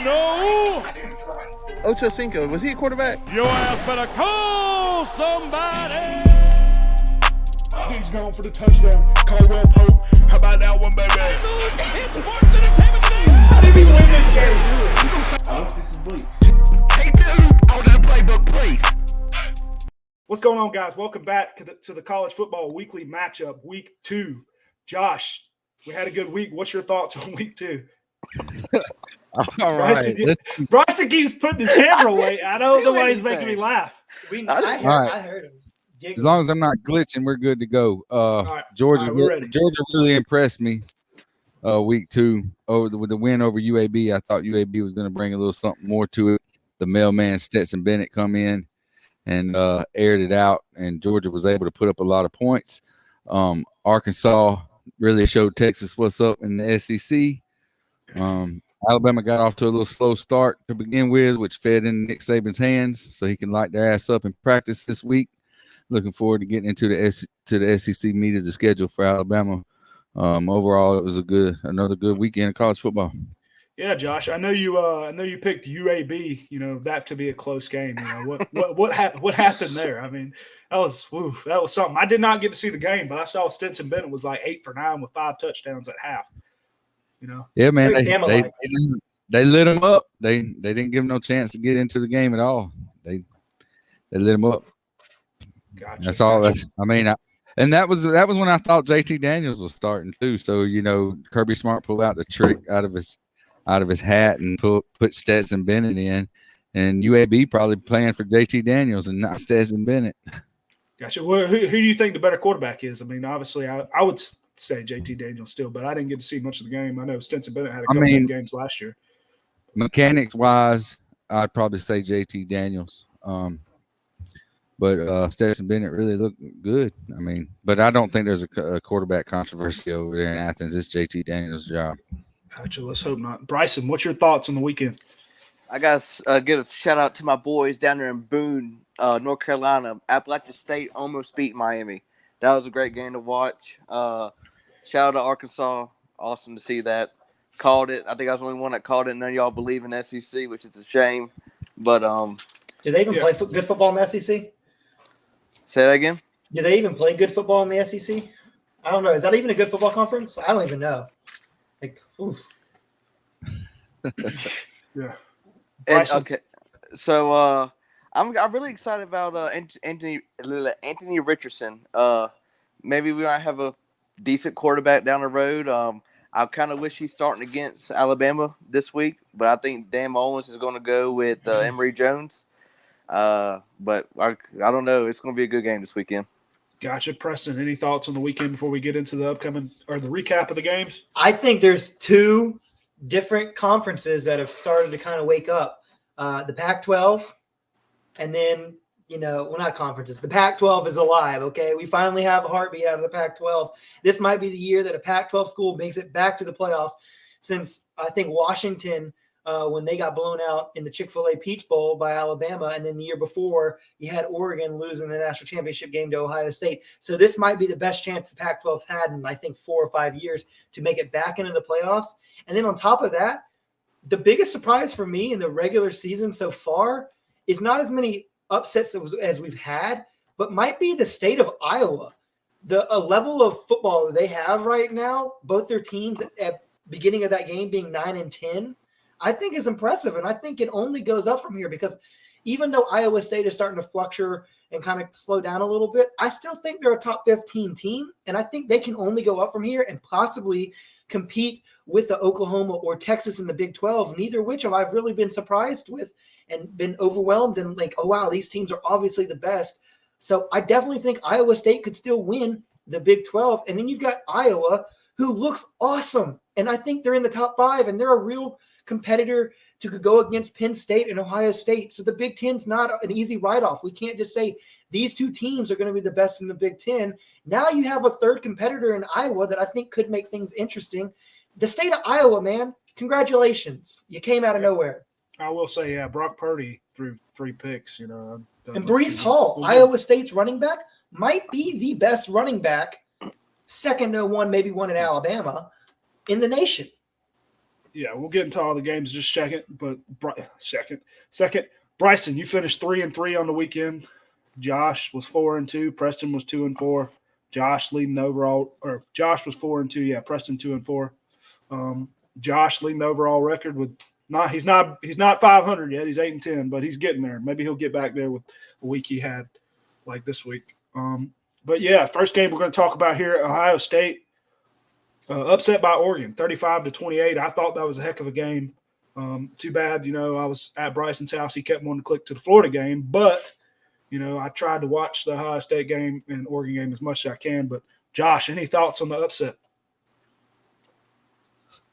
no. Ocho Cinco, was he a quarterback? Your ass better call somebody. He's gone for the touchdown. Caldwell Pope. How about that one, baby? It's Sports Entertainment today. How did he win this game? I hope this is bleach. Take the hoop out of the playbook, please. What's going on, guys? Welcome back to the College Football Weekly Matchup, Week 2. Josh, we had a good week. What's your thoughts on Week 2? All right. Bryson keeps putting his camera away. I don't know why he's making me laugh. I heard him. As long as I'm not glitching, we're good to go. right. Georgia, All right, we're ready. Georgia really impressed me. Week 2 with the win over UAB. I thought UAB was going to bring a little something more to it. The mailman Stetson Bennett come in and aired it out, and Georgia was able to put up a lot of points. Arkansas really showed Texas what's up in the SEC. Alabama got off to a little slow start to begin with, which fed into Nick Saban's hands, so he can light their ass up in practice this week. Looking forward to getting into the SEC meat of the schedule for Alabama. Overall, it was another good weekend of college football. Yeah, Josh, I know you picked UAB. That to be a close game. What happened there? I mean, that was something. I did not get to see the game, but I saw Stetson Bennett was like 8 for 9 with 5 touchdowns at half. Yeah, man, they lit him up. They didn't give him no chance to get into the game at all. They lit him up. Gotcha. That's all. And that was when I thought JT Daniels was starting too. So Kirby Smart pulled out the trick out of his hat and put Stetson Bennett in, and UAB probably playing for JT Daniels and not Stetson Bennett. Gotcha. Well, who do you think the better quarterback is? I mean, obviously, I would say JT Daniels still, but I didn't get to see much of the game. I know Stetson Bennett had a couple of games last year. Mechanics wise, I'd probably say JT Daniels. But Stetson Bennett really looked good. I mean, but I don't think there's a quarterback controversy over there in Athens. It's JT Daniels' job. Gotcha. Let's hope not. Bryson, what's your thoughts on the weekend? I got to give a shout out to my boys down there in Boone, North Carolina. Appalachian State almost beat Miami. That was a great game to watch. Shout out to Arkansas. Awesome to see that. Called it. I think I was the only one that called it. None of y'all believe in SEC, which is a shame. But do they even play good football in the SEC? Say that again? Do they even play good football in the SEC? I don't know. Is that even a good football conference? I don't even know. Yeah. Okay. So I'm really excited about Anthony Richardson. Maybe we might have a decent quarterback down the road. I kind of wish he's starting against Alabama this week, but I think Dan Mullins is going to go with Emory Jones. But I don't know. It's going to be a good game this weekend. Gotcha. Preston, any thoughts on the weekend before we get into the upcoming or the recap of the games? I think there's 2 different conferences that have started to kind of wake up. The Pac-12 and then, not conferences. The Pac-12 is alive, okay? We finally have a heartbeat out of the Pac-12. This might be the year that a Pac-12 school makes it back to the playoffs since I think Washington – when they got blown out in the Chick-fil-A Peach Bowl by Alabama, and then the year before, you had Oregon losing the national championship game to Ohio State. So this might be the best chance the Pac-12's had in, I think, 4 or 5 years to make it back into the playoffs. And then on top of that, the biggest surprise for me in the regular season so far is not as many upsets as we've had, but might be the state of Iowa. The level of football that they have right now, both their teams at beginning of that game being 9-10, I think is impressive, and I think it only goes up from here because even though Iowa State is starting to fluctuate and kind of slow down a little bit, I still think they're a top 15 team, and I think they can only go up from here and possibly compete with the Oklahoma or Texas in the Big 12, neither which I've really been surprised with and been overwhelmed and like, oh, wow, these teams are obviously the best. So I definitely think Iowa State could still win the Big 12, and then you've got Iowa, who looks awesome, and I think they're in the top 5, and they're a real competitor to go against Penn State and Ohio State. So the Big Ten's not an easy write-off. We can't just say these 2 teams are going to be the best in the Big Ten. Now you have a third competitor in Iowa that I think could make things interesting. The state of Iowa, man, congratulations. You came out of nowhere. I will say, yeah, Brock Purdy threw 3 picks. And Breece Hall, Iowa State's running back, might be the best running back, second to one, maybe one in Alabama, in the nation. Yeah, we'll get into all the games just second. But second, Bryson, you finished 3-3 on the weekend. Josh was 4-2. Preston was 2-4. Josh leading the overall, or Josh was 4-2. Yeah, Preston 2-4. Josh leading the overall record with he's not 500 yet. He's 8-10, but he's getting there. Maybe he'll get back there with a week he had like this week. But yeah, first game we're going to talk about here, Ohio State. Upset by Oregon, 35-28. I thought that was a heck of a game. Too bad, I was at Bryson's house. He kept wanting to click to the Florida game, but I tried to watch the Ohio State game and Oregon game as much as I can. But Josh, any thoughts on the upset?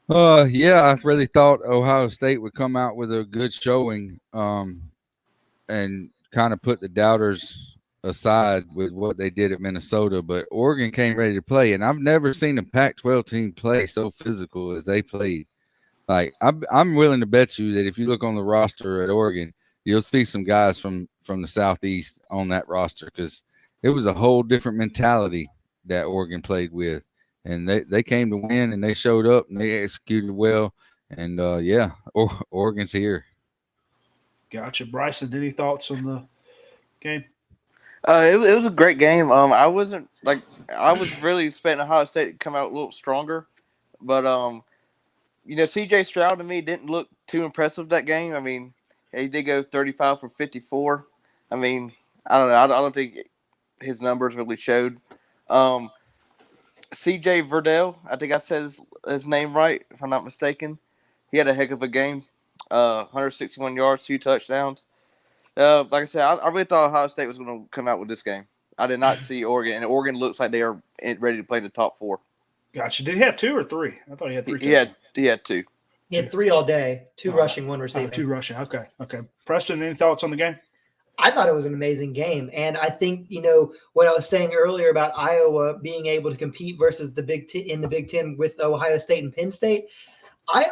Yeah, I really thought Ohio State would come out with a good showing, and kind of put the doubters aside with what they did at Minnesota, but Oregon came ready to play, and I've never seen a Pac-12 team play so physical as they played. Like I'm willing to bet you that if you look on the roster at Oregon, you'll see some guys from the Southeast on that roster, because it was a whole different mentality that Oregon played with, and they came to win, and they showed up and they executed well, and Oregon's here. Gotcha. Bryson, any thoughts on the game? It was a great game. I was really expecting Ohio State to come out a little stronger, but C.J. Stroud to me didn't look too impressive that game. I mean, he did go 35 for 54. I mean, I don't know. I don't think his numbers really showed. C.J. Verdell, I think I said his name right, if I'm not mistaken. He had a heck of a game. 161 yards, 2 touchdowns. Like I said, I really thought Ohio State was going to come out with this game. I did not see Oregon, and Oregon looks like they are ready to play in the top 4. Gotcha. Did he have 2 or 3? I thought he had 3. He had 2. He had 3 all day, 2 rushing, 1 receiving. 2 rushing. Okay. Preston, any thoughts on the game? I thought it was an amazing game. And I think, what I was saying earlier about Iowa being able to compete versus the in the Big Ten with Ohio State and Penn State,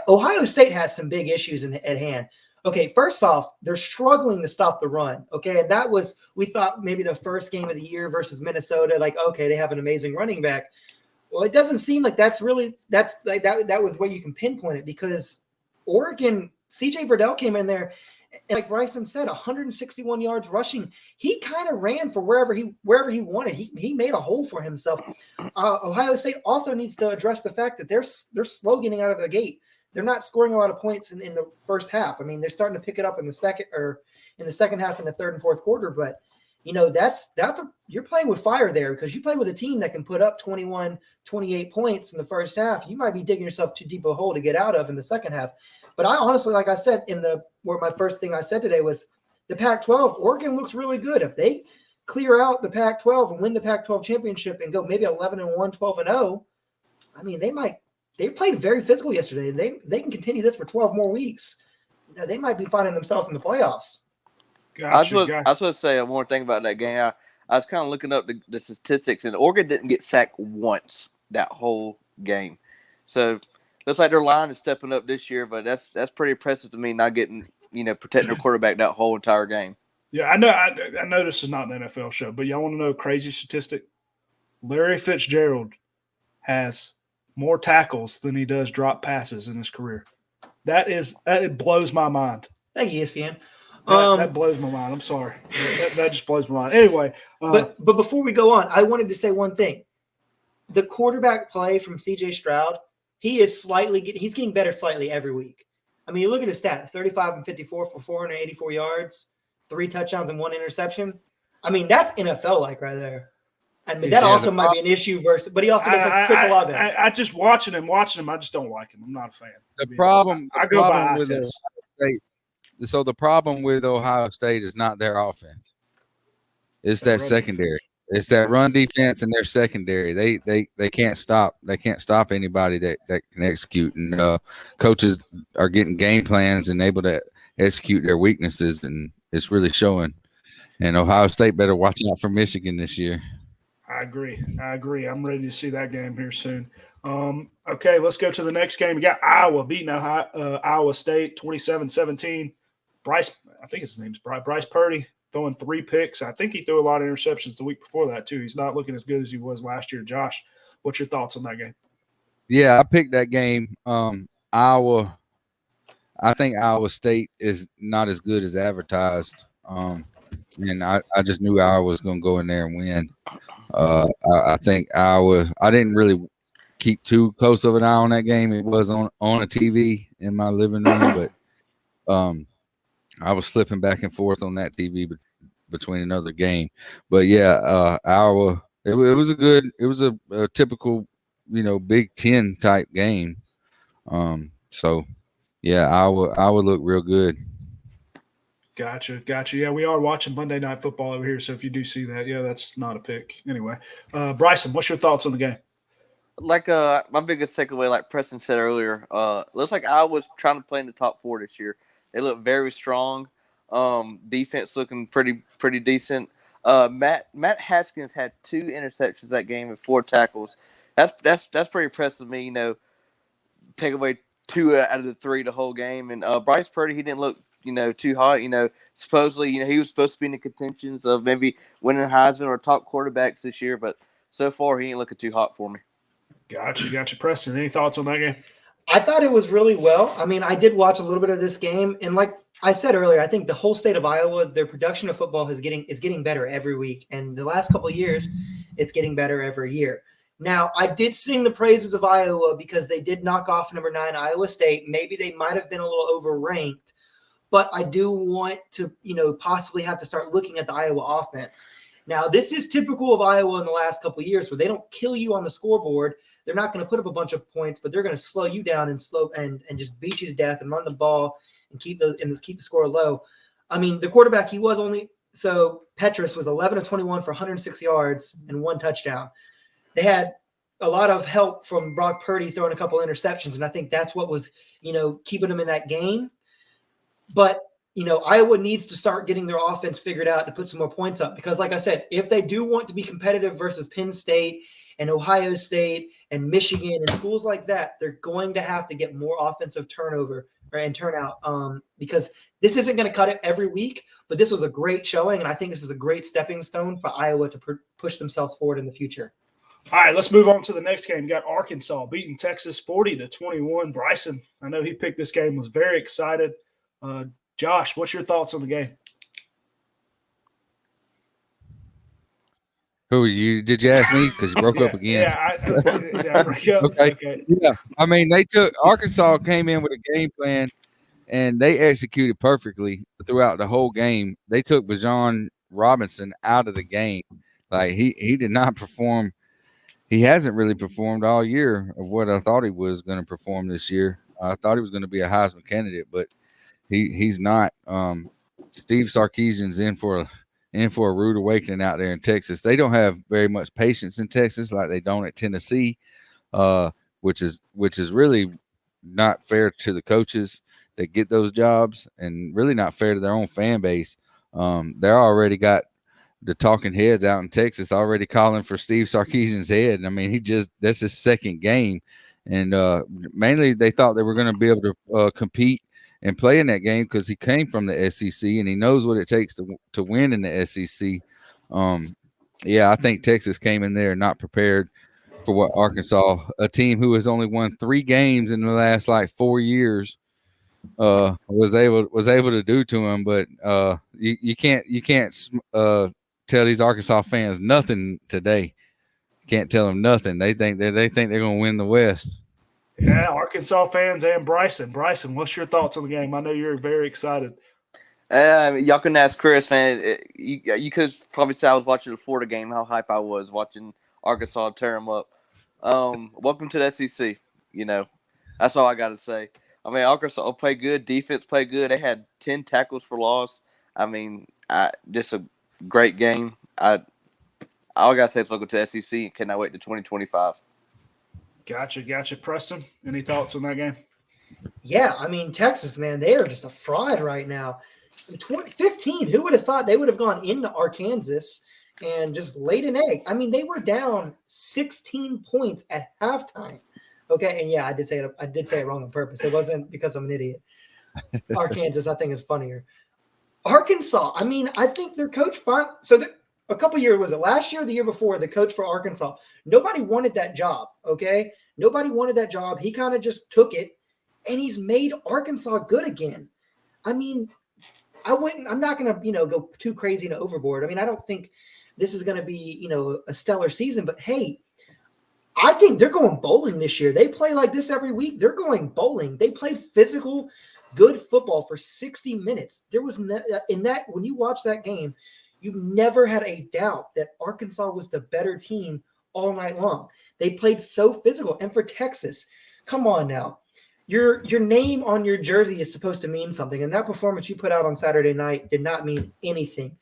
Ohio State has some big issues at hand. Okay, first off, they're struggling to stop the run. Okay, and that was, we thought maybe the first game of the year versus Minnesota, like, okay, they have an amazing running back. Well, it doesn't seem like that's like that was where you can pinpoint it, because Oregon, C.J. Verdell came in there, and like Bryson said, 161 yards rushing. He kind of ran for wherever he wanted. He made a hole for himself. Ohio State also needs to address the fact that they're slow getting out of the gate. They're not scoring a lot of points in the first half. I mean, they're starting to pick it up in the second half, in the third and fourth quarter. But you're playing with fire there, because you play with a team that can put up 21, 28 points in the first half. You might be digging yourself too deep a hole to get out of in the second half. But I honestly, like I said, where my first thing I said today was the Pac-12, Oregon looks really good. If they clear out the Pac-12 and win the Pac-12 championship and go maybe 11-1, 12-0, I mean, they played very physical yesterday. They can continue this for 12 more weeks. They might be finding themselves in the playoffs. Gotcha. I was going to say one more thing about that game. I was kind of looking up the statistics, and Oregon didn't get sacked once that whole game. So looks like their line is stepping up this year, but that's pretty impressive to me, not getting, protecting their quarterback that whole entire game. Yeah, I know. I know this is not an NFL show, but y'all want to know a crazy statistic? Larry Fitzgerald has more tackles than he does drop passes in his career. It blows my mind. Thank you, ESPN. That blows my mind. I'm sorry. That just blows my mind. Anyway. But before we go on, I wanted to say one thing. The quarterback play from C.J. Stroud, he's getting better slightly every week. I mean, you look at his stats, 35 and 54 for 484 yards, 3 touchdowns and 1 interception. I mean, that's NFL-like right there. I mean, that also might be an issue but he also does like Chris Olave. I just watching him, I just don't like him. I'm not a fan. The problem with Ohio State is not their offense. It's that secondary. It's that run defense and their secondary. They can't stop. They can't stop anybody that can execute. And coaches are getting game plans and able to execute their weaknesses, and it's really showing. And Ohio State better watch out for Michigan this year. I agree. I'm ready to see that game here soon. Okay, let's go to the next game. We got Iowa beating Iowa State 27-17. Bryce, I think his name's Bryce Purdy, throwing 3 picks. I think he threw a lot of interceptions the week before that too. He's not looking as good as he was last year. Josh, what's your thoughts on that game? Yeah, I picked that game. Iowa. I think Iowa State is not as good as advertised. And I just knew Iowa was going to go in there and win. I think Iowa. I didn't really keep too close of an eye on that game. It was on a TV in my living room, but I was flipping back and forth on that TV between another game. But yeah, Iowa. It was a typical, Big Ten type game. So yeah, Iowa looked real good. Gotcha. Yeah, we are watching Monday Night Football over here, so if you do see that, yeah, that's not a pick. Anyway, Bryson, what's your thoughts on the game? Like my biggest takeaway, like Preston said earlier, looks like Iowa's trying to play in the top 4 this year. They look very strong. Defense looking pretty decent. Matt Haskins had 2 interceptions that game and 4 tackles. That's pretty impressive to me. Take away 2 out of the 3 the whole game. And Bryce Purdy, he didn't look too hot. Supposedly he was supposed to be in the contentions of maybe winning Heisman or top quarterbacks this year, but so far he ain't looking too hot for me. Gotcha. Preston, any thoughts on that game? I thought it was really well. I mean, I did watch a little bit of this game, and like I said earlier, I think the whole state of Iowa, their production of football is getting better every week, and the last couple of years, it's getting better every year. Now, I did sing the praises of Iowa because they did knock off number 9 Iowa State. Maybe they might have been a little overranked, but I do want to, possibly have to start looking at the Iowa offense. Now, this is typical of Iowa in the last couple of years where they don't kill you on the scoreboard. They're not going to put up a bunch of points, but they're going to slow you down and just beat you to death and run the ball and keep the score low. I mean, the quarterback, Petrus was 11 of 21 for 106 yards and 1 touchdown. They had a lot of help from Brock Purdy throwing a couple interceptions, and I think that's what was, keeping them in that game. But, Iowa needs to start getting their offense figured out to put some more points up because, like I said, if they do want to be competitive versus Penn State and Ohio State and Michigan and schools like that, they're going to have to get more offensive turnover and turnout because this isn't going to cut it every week, but this was a great showing, and I think this is a great stepping stone for Iowa to push themselves forward in the future. All right, let's move on to the next game. You got Arkansas beating Texas 40-21. Bryson, I know he picked this game, was very excited. Josh, what's your thoughts on the game? Who you? Did you ask me? Because you broke up again. I broke up. Okay. Yeah. I mean, Arkansas came in with a game plan, and they executed perfectly throughout the whole game. They took Bijan Robinson out of the game. Like he did not perform. He hasn't really performed all year of what I thought he was going to perform this year. I thought he was going to be a Heisman candidate, but he's not. Steve Sarkisian's in for a rude awakening out there in Texas. They don't have very much patience in Texas like they don't at Tennessee, which is really not fair to the coaches that get those jobs and really not fair to their own fan base. They're already got the talking heads out in Texas already calling for Steve Sarkisian's head. I mean, that's his second game. And mainly they thought they were going to be able to compete and play in that game because he came from the SEC and he knows what it takes to win in the SEC. Yeah, I think Texas came in there not prepared for what Arkansas, a team who has only won 3 games in the last 4 years, was able to do to him. But you can't tell these Arkansas fans nothing today. Can't tell them nothing. They think they're going to win the West. Yeah, Arkansas fans and Bryson. Bryson, what's your thoughts on the game? I know you're very excited. Y'all can ask Chris, man. You could probably say I was watching the Florida game, how hype I was watching Arkansas tear them up. Welcome to the SEC. That's all I got to say. I mean, Arkansas played good. Defense played good. They had 10 tackles for loss. I mean, just a great game. All I got to say is welcome to the SEC. Cannot wait to 2025. Gotcha. Preston, any thoughts on that game? Yeah, I mean, Texas, man, they are just a fraud right now. 2015, who would have thought they would have gone into Arkansas and just laid an egg? I mean, they were down 16 points at halftime. Okay, and yeah, I did say it wrong on purpose. It wasn't because I'm an idiot. Arkansas, I think, is funnier. Arkansas, I mean, I think their coach a couple years, was it last year or the year before, the coach for Arkansas, nobody wanted that job, okay? Nobody wanted that job. He kind of just took it, and he's made Arkansas good again. I mean, I'm not going to, go too crazy and overboard. I mean, I don't think this is going to be, a stellar season, but hey, I think they're going bowling this year. They play like this every week. They're going bowling. They played physical, good football for 60 minutes. There was when you watch that game, you never had a doubt that Arkansas was the better team all night long. They played so physical. And for Texas, come on now. Your name on your jersey is supposed to mean something. And that performance you put out on Saturday night did not mean anything.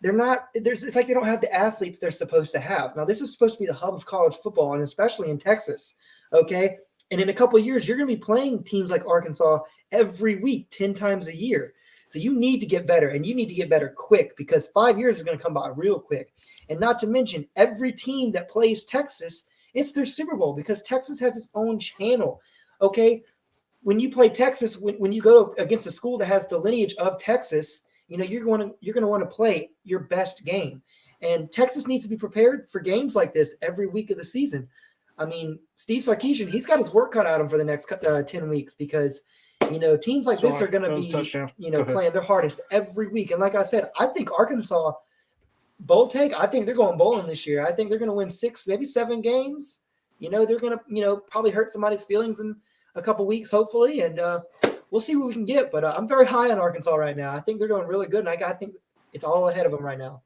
It's like they don't have the athletes they're supposed to have. Now, this is supposed to be the hub of college football, and especially in Texas, okay? And in a couple of years, you're going to be playing teams like Arkansas every week, 10 times a year. So you need to get better, and you need to get better quick because 5 years is going to come by real quick. And not to mention, every team that plays Texas, it's their Super Bowl because Texas has its own channel, okay? When you play Texas, when you go against a school that has the lineage of Texas, you're going to want to play your best game. And Texas needs to be prepared for games like this every week of the season. I mean, Steve Sarkisian, he's got his work cut out of him for the next 10 weeks because, teams like this are going to be, playing their hardest every week. And like I said, I think Arkansas I think they're going bowling this year. I think they're going to win 6, maybe 7 games. They're going to, probably hurt somebody's feelings in a couple weeks, hopefully, and we'll see what we can get. But I'm very high on Arkansas right now. I think they're doing really good, and I think it's all ahead of them right now.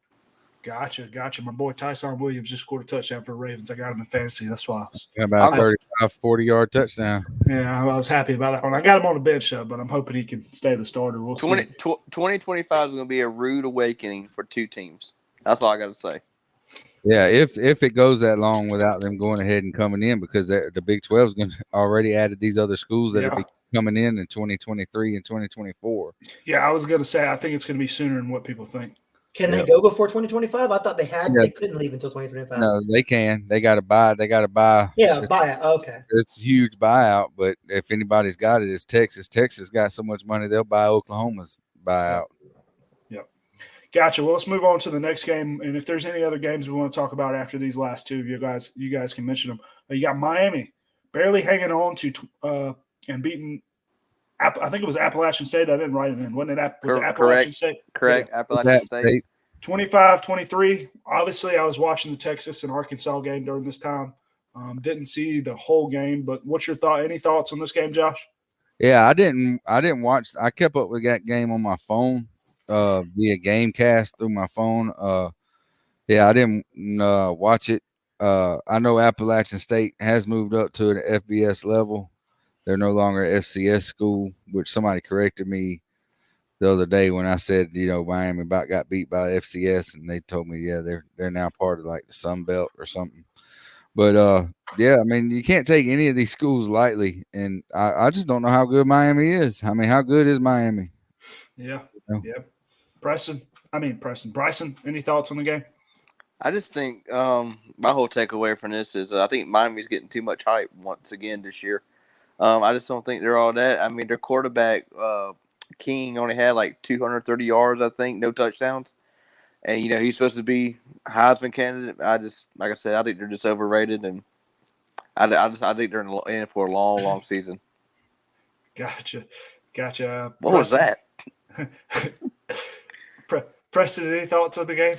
Gotcha. My boy Tyson Williams just scored a touchdown for the Ravens. I got him in fantasy. That's why I was about 35, 40-yard touchdown. Yeah, I was happy about that one. I got him on the bench, though, but I'm hoping he can stay the starter. We'll 2025 is going to be a rude awakening for 2 teams. That's all I got to say. Yeah, if it goes that long without them going ahead and coming in, because the Big 12 is going to already added these other schools that are coming in 2023 and 2024. Yeah, I was going to say I think it's going to be sooner than what people think. Can they go before 2025? I thought they had. Yeah. They couldn't leave until 2025. No, they can. They got to buy. Yeah, buy it. Okay. It's a huge buyout, but if anybody's got it, it's Texas. Texas got so much money they'll buy Oklahoma's buyout. Gotcha. Well, let's move on to the next game. And if there's any other games we want to talk about after these last two, you guys can mention them. You got Miami barely hanging on to and beating. I think it was Appalachian State. I didn't write it in. Wasn't it? Appalachian State? Correct. Yeah. Appalachian State. 25-23. Obviously, I was watching the Texas and Arkansas game during this time. Didn't see the whole game, but what's your thought? Any thoughts on this game, Josh? Yeah, I didn't watch. I kept up with that game on my phone. Via Gamecast through my phone. I didn't watch it. I know Appalachian State has moved up to an FBS level. They're no longer an FCS school, which somebody corrected me the other day when I said, Miami about got beat by FCS, and they told me, they're now part of like the Sun Belt or something. But I mean, you can't take any of these schools lightly, and I just don't know how good Miami is. I mean, how good is Miami? Yeah. Bryson, any thoughts on the game? I just think my whole takeaway from this is I think Miami's getting too much hype once again this year. I just don't think they're all that. I mean, their quarterback, King, only had like 230 yards, I think, no touchdowns. And, he's supposed to be Heisman candidate. Like I said, I think they're just overrated. And I think they're in for a long, long season. Gotcha. What was that? Preston, any thoughts on the game?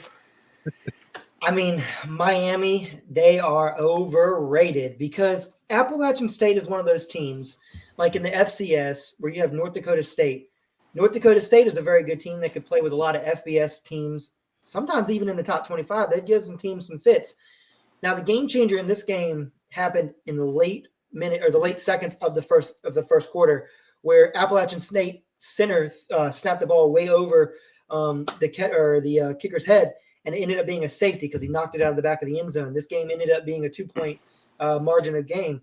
I mean, Miami, they are overrated because Appalachian State is one of those teams, like in the FCS, where you have North Dakota State. North Dakota State is a very good team that could play with a lot of FBS teams, sometimes even in the top 25. That gives some teams some fits. Now, the game changer in this game happened in the late seconds of the first quarter, where Appalachian State center snapped the ball way over the kicker's head, and it ended up being a safety because he knocked it out of the back of the end zone. This game ended up being a 2-point margin of game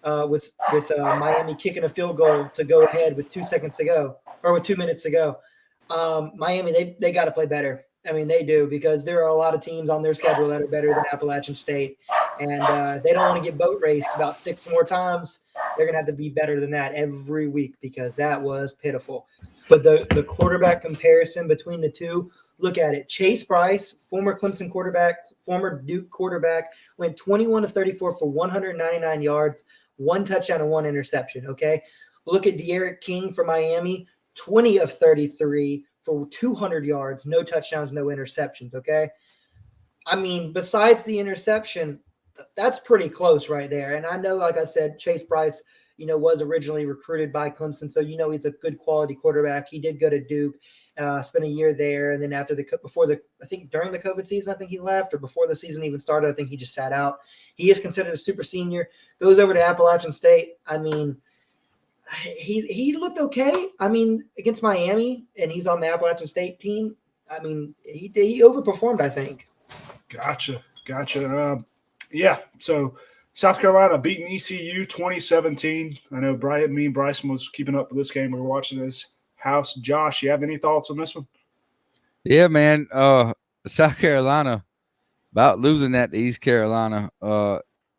with Miami kicking a field goal to go ahead with 2 seconds to go, or with 2 minutes to go. Miami, they got to play better. I mean, they do, because there are a lot of teams on their schedule that are better than Appalachian State, and they don't want to get boat raced about 6 more times. They're going to have to be better than that every week because that was pitiful. But the quarterback comparison between the two, look at it. Chase Bryce, former Clemson quarterback, former Duke quarterback, went 21-34 for 199 yards, 1 touchdown and 1 interception, okay? Look at De'Aaron King for Miami, 20 of 33 for 200 yards, no touchdowns, no interceptions, okay? I mean, besides the interception, that's pretty close right there. And I know, like I said, Chase Bryce, was originally recruited by Clemson, so he's a good quality quarterback. He did go to Duke, spent a year there, and then I think during the COVID season, I think he left, or before the season even started, I think he just sat out. He is considered a super senior. Goes over to Appalachian State. I mean, he looked okay. I mean, against Miami, and he's on the Appalachian State team. I mean, he overperformed, I think. Gotcha. Yeah, so South Carolina beating ECU 2017. I know me and Bryson was keeping up with this game. We were watching this house. Josh, you have any thoughts on this one? Yeah, man. South Carolina about losing that to East Carolina.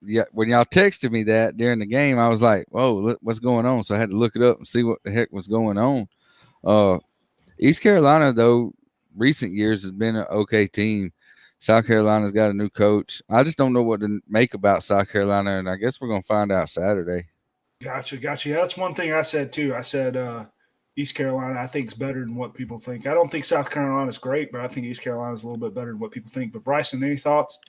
Yeah, when y'all texted me that during the game, I was like, "Whoa, what's going on?" So I had to look it up and see what the heck was going on. East Carolina, though, recent years has been an okay team. South Carolina's got a new coach. I just don't know what to make about South Carolina, and I guess we're going to find out Saturday. Gotcha. Yeah, that's one thing I said, too. I said East Carolina, I think, is better than what people think. I don't think South Carolina's great, but I think East Carolina's a little bit better than what people think. But, Bryson, any thoughts?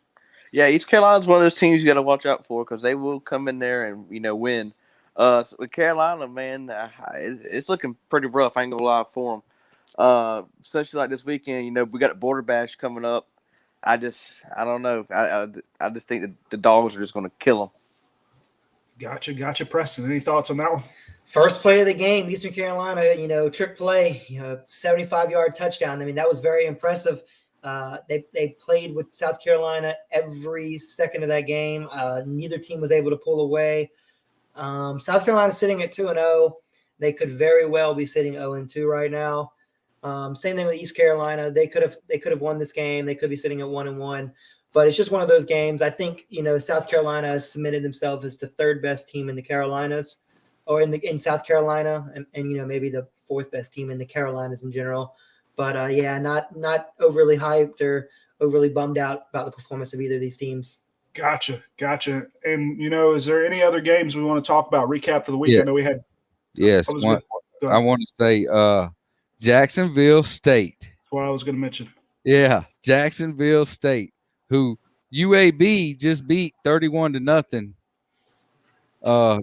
Yeah, East Carolina's one of those teams you got to watch out for because they will come in there and, win. So with Carolina, man, it's looking pretty rough. I ain't going to lie for them. Especially like this weekend, we got a Border Bash coming up. I don't know. I just think that the Dogs are just going to kill them. Gotcha. Preston, any thoughts on that one? First play of the game, Eastern Carolina, trick play, 75-yard touchdown. I mean, that was very impressive. They played with South Carolina every second of that game. Neither team was able to pull away. South Carolina sitting at 2-0. They could very well be sitting 0-2 right now. Same thing with East Carolina. They could have won this game. They could be sitting at 1-1, but it's just one of those games. I think South Carolina has cemented themselves as the third best team in the Carolinas, or in South Carolina, and maybe the fourth best team in the Carolinas in general. But yeah, not overly hyped or overly bummed out about the performance of either of these teams. Gotcha. And is there any other games we want to talk about? Recap for the week. Yes. I know we had. Yes, I want to say Jacksonville State. That's what I was going to mention. Yeah, Jacksonville State, who UAB just beat 31-0.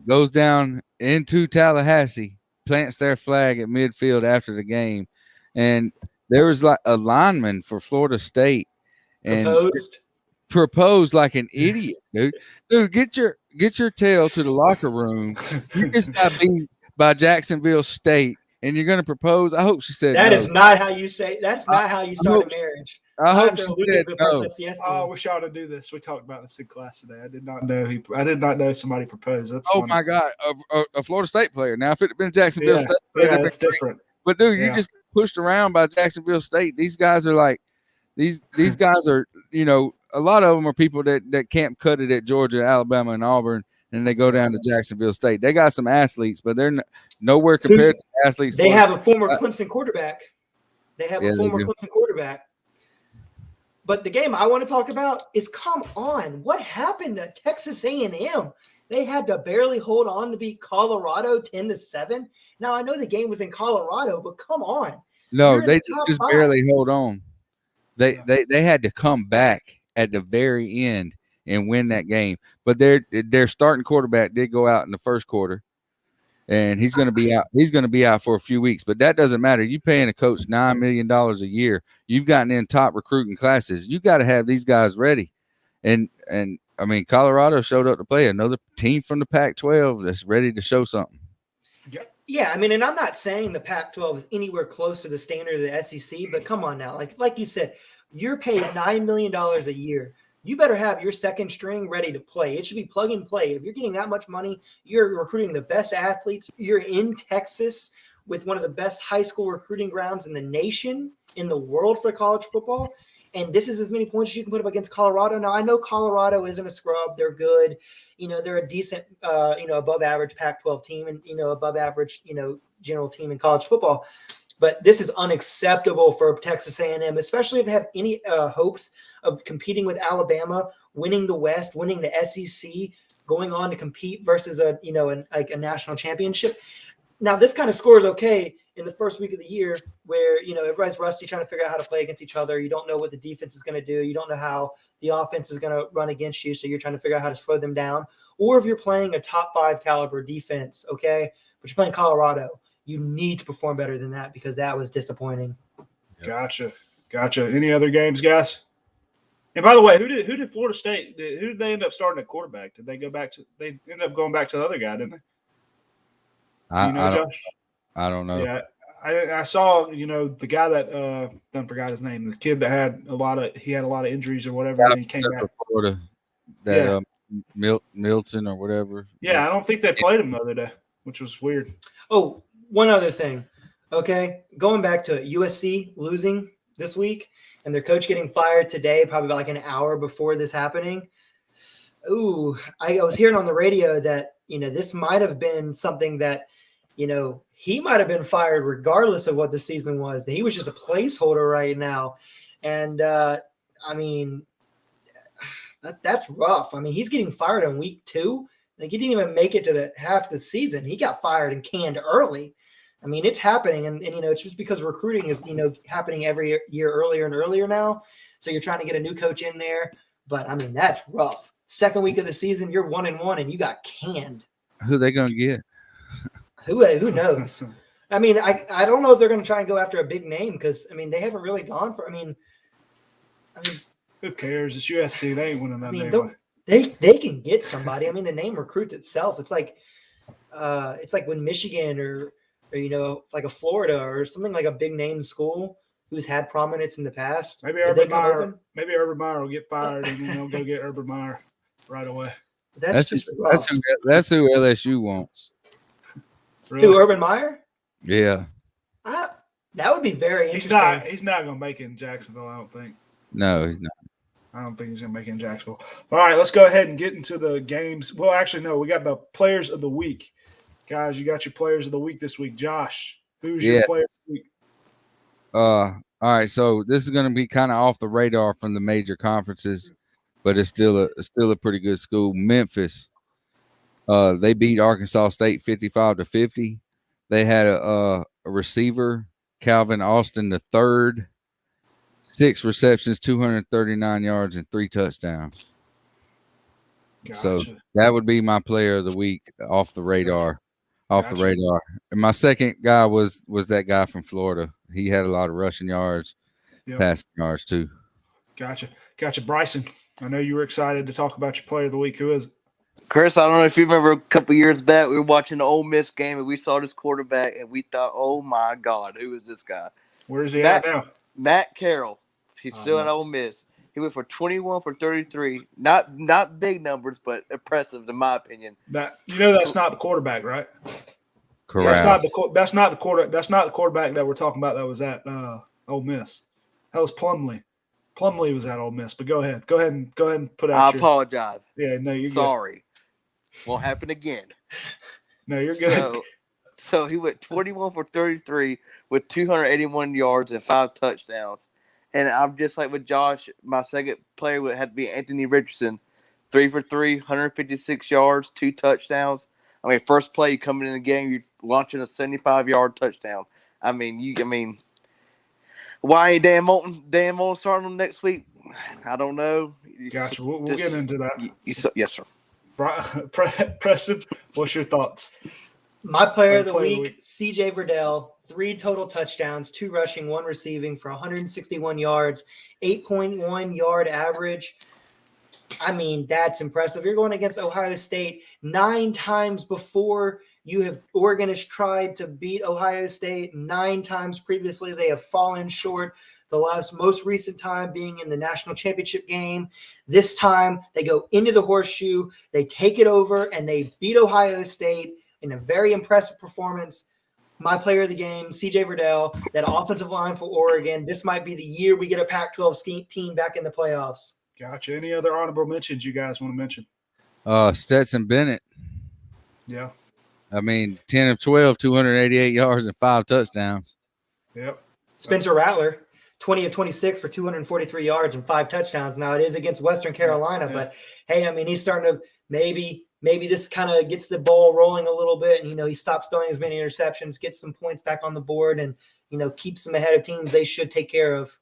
Goes down into Tallahassee, plants their flag at midfield after the game, and there was like a lineman for Florida State and proposed like an idiot, dude. Dude, get your tail to the locker room. You just got beat by Jacksonville State, and you're going to propose. I hope she said that no. is not how you say. That's not how you start a marriage. I hope she said no. I wish y'all to do this. We talked about this in class today. I did not know somebody proposed. That's funny. My God, a Florida State player. Now, if it had been Jacksonville State, it's different. But dude, you just pushed around by Jacksonville State. These guys are like these guys are. A lot of them are people that can't cut it at Georgia, Alabama, and Auburn. And they go down to Jacksonville State. They got some athletes, but they're nowhere compared to athletes. They have a former Clemson quarterback. Clemson quarterback. But the game I want to talk about is, come on, what happened to Texas A&M? They had to barely hold on to beat Colorado 10-7. Now, I know the game was in Colorado, but come on. No, they just barely hold on. They had to come back at the very end and win that game. But their starting quarterback did go out in the first quarter, and he's going to be out. He's going to be out for a few weeks, but that doesn't matter. You paying a coach $9 million a year. You've gotten in top recruiting classes. You got to have these guys ready. And I mean, Colorado showed up to play, another team from the Pac-12 that's ready to show something. Yeah, I mean, and I'm not saying the Pac-12 is anywhere close to the standard of the SEC, but come on now. Like you said, you're paid $9 million a year. You better have your second string ready to play. It should be plug and play. If you're getting that much money, you're recruiting the best athletes. You're in Texas with one of the best high school recruiting grounds in the nation, in the world for college football. And this is as many points as you can put up against Colorado. Now, I know Colorado isn't a scrub. They're good. They're a decent, above average Pac-12 team and, above average, general team in college football. But this is unacceptable for Texas A&M, especially if they have any hopes of competing with Alabama, winning the West, winning the SEC, going on to compete versus a national championship. now this kind of score is okay in the first week of the year where, everybody's rusty trying to figure out how to play against each other. You don't know what the defense is going to do. You don't know how the offense is going to run against you. So you're trying to figure out how to slow them down. Or if you're playing a top 5 caliber defense, okay, but you're playing Colorado, you need to perform better than that because that was disappointing. Gotcha. Any other games, guys? And by the way, who did Florida State? Who did they end up starting at quarterback? Did they go back to? They ended up going back to the other guy, didn't they? Josh? I don't know. Yeah, I saw. The guy that I forgot his name. The kid that had a lot of injuries or whatever, and he came back. Florida, Milton or whatever. Yeah, I don't think they played him the other day, which was weird. Oh, one other thing. Okay, going back to USC losing this week and their coach getting fired today, probably about like an hour before this happening. Ooh, I was hearing on the radio that, this might have been something that, he might have been fired regardless of what the season was. He was just a placeholder right now. And, that's rough. I mean, he's getting fired in week 2. Like, he didn't even make it to half the season. He got fired and canned early. I mean, it's happening, and it's just because recruiting is, happening every year earlier and earlier now. So you're trying to get a new coach in there. But, I mean, that's rough. Second week of the season, you're 1-1, and you got canned. Who are they going to get? Who knows? I mean, I don't know if they're going to try and go after a big name because, I mean, they haven't really gone for – I mean, who cares? It's USC. They ain't winning that anyway. They can get somebody. I mean, the name recruits itself. It's like when Michigan or like a Florida or something like a big name school who's had prominence in the past. Maybe Urban Meyer will get fired and then they'll go get Urban Meyer right away. That's who LSU wants. Really? Who, Urban Meyer? Yeah. That would be very interesting. He's not going to make it in Jacksonville, I don't think. No, he's not. I don't think he's going to make it in Jacksonville. All right, let's go ahead and get into the games. Well, actually, no, we got the players of the week. Guys, you got your players of the week this week. Josh, who's your player of the week? All right, so this is going to be kind of off the radar from the major conferences, but it's still a pretty good school. Memphis, they beat Arkansas State 55-50. They had a receiver, Calvin Austin III, 6 receptions, 239 yards, and 3 touchdowns. Gotcha. So that would be my player of the week off the radar. The radar. And my second guy was that guy from Florida. He had a lot of rushing yards, passing yards too. Gotcha. Bryson, I know you were excited to talk about your player of the week. Who is it? Chris, I don't know if you remember a couple years back, we were watching the Ole Miss game and we saw this quarterback and we thought, oh my God, who is this guy? Where is he at now? Matt Carroll. He's still at Ole Miss. He went for 21 for 33. Not big numbers, but impressive in my opinion. That's not the quarterback, right? Correct. That's not the quarterback that we're talking about that was at Ole Miss. That was Plumlee. Plumlee was at Ole Miss, but go ahead and put out. I apologize. Yeah, no, you're sorry. Won't happen again. No, you're good. So he went 21 for 33 with 281 yards and 5 touchdowns. And I'm just like with Josh, my second player would have to be Anthony Richardson. 3 for 3, 156 yards, 2 touchdowns. I mean, first play, you coming in the game, you're launching a 75-yard touchdown. Why ain't Dan Moulton starting them next week? I don't know. Gotcha. We'll get into that. Yes, sir. Preston, what's your thoughts? My player of the week, CJ Verdell, 3 total touchdowns, 2 rushing, 1 receiving for 161 yards, 8.1 yard average. I mean, that's impressive. You're going against Ohio State 9 times before. Oregon has tried to beat Ohio State 9 times previously. They have fallen short. The most recent time being in the national championship game. This time they go into the horseshoe, they take it over, and they beat Ohio State in a very impressive performance. My player of the game, CJ Verdell, that offensive line for Oregon. This might be the year we get a Pac-12 team back in the playoffs. Gotcha. Any other honorable mentions you guys want to mention? Stetson Bennett. Yeah. I mean, 10 of 12, 288 yards and 5 touchdowns. Yep. Spencer Rattler, 20 of 26 for 243 yards and 5 touchdowns. Now, it is against Western Carolina, but, hey, I mean, he's starting to maybe maybe this kind of gets the ball rolling a little bit, and he stops throwing as many interceptions, gets some points back on the board, and keeps them ahead of teams they should take care of.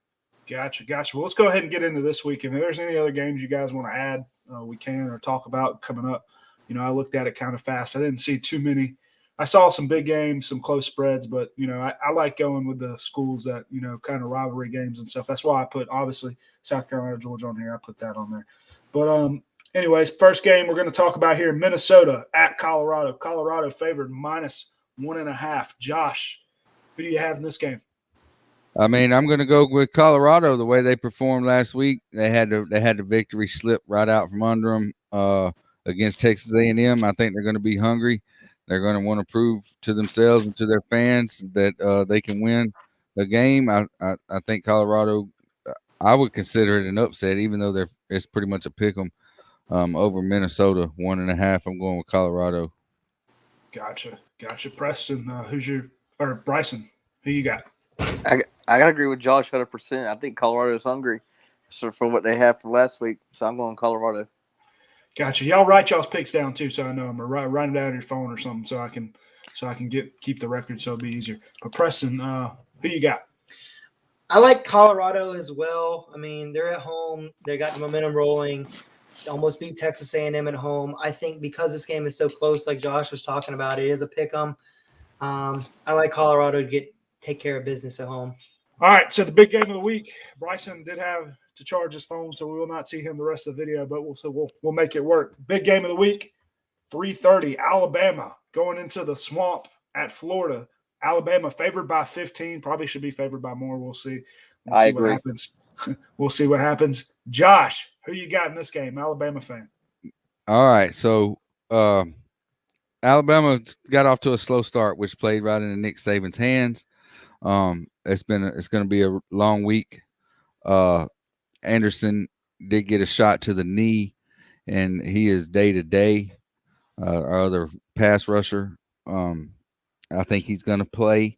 Gotcha. Well, let's go ahead and get into this week. If there's any other games you guys want to add, we can, or talk about coming up. I looked at it kind of fast. I didn't see too many. I saw some big games, some close spreads, but, I like going with the schools that, kind of rivalry games and stuff. That's why I put, obviously, South Carolina, Georgia on here. I put that on there. But anyways, first game we're going to talk about here, Minnesota at Colorado. Colorado favored -1.5. Josh, who do you have in this game? I mean, I'm going to go with Colorado. The way they performed last week, they had the victory slip right out from under them against Texas A&M. I think they're going to be hungry. They're going to want to prove to themselves and to their fans that they can win the game. I think Colorado, I would consider it an upset, even though it's pretty much a pick 'em over Minnesota 1.5. I'm going with Colorado. Gotcha. Preston, Bryson, who you got? I gotta agree with Josh 100%. I think Colorado is hungry for what they have from last week, so I'm going Colorado. Gotcha. Y'all write y'all's picks down too, so I know them, or write them down on your phone or something, so I can keep the record, so it'll be easier. But Preston, who you got? I like Colorado as well. I mean, they're at home. They got the momentum rolling. Almost beat Texas A&M at home. I think because this game is so close, like Josh was talking about, it is a pick 'em. I like Colorado to take care of business at home. All right, so the big game of the week, Bryson did have to charge his phone, so we will not see him the rest of the video, but we'll make it work. Big game of the week, 3:30, Alabama going into the swamp at Florida. Alabama favored by 15, probably should be favored by more. We'll see. I agree. What happens. We'll see what happens. Josh, who you got in this game? Alabama fan. All right, so Alabama got off to a slow start, which played right into Nick Saban's hands. It's going to be a long week. Anderson did get a shot to the knee, and he is day to day. Our other pass rusher. I think he's going to play.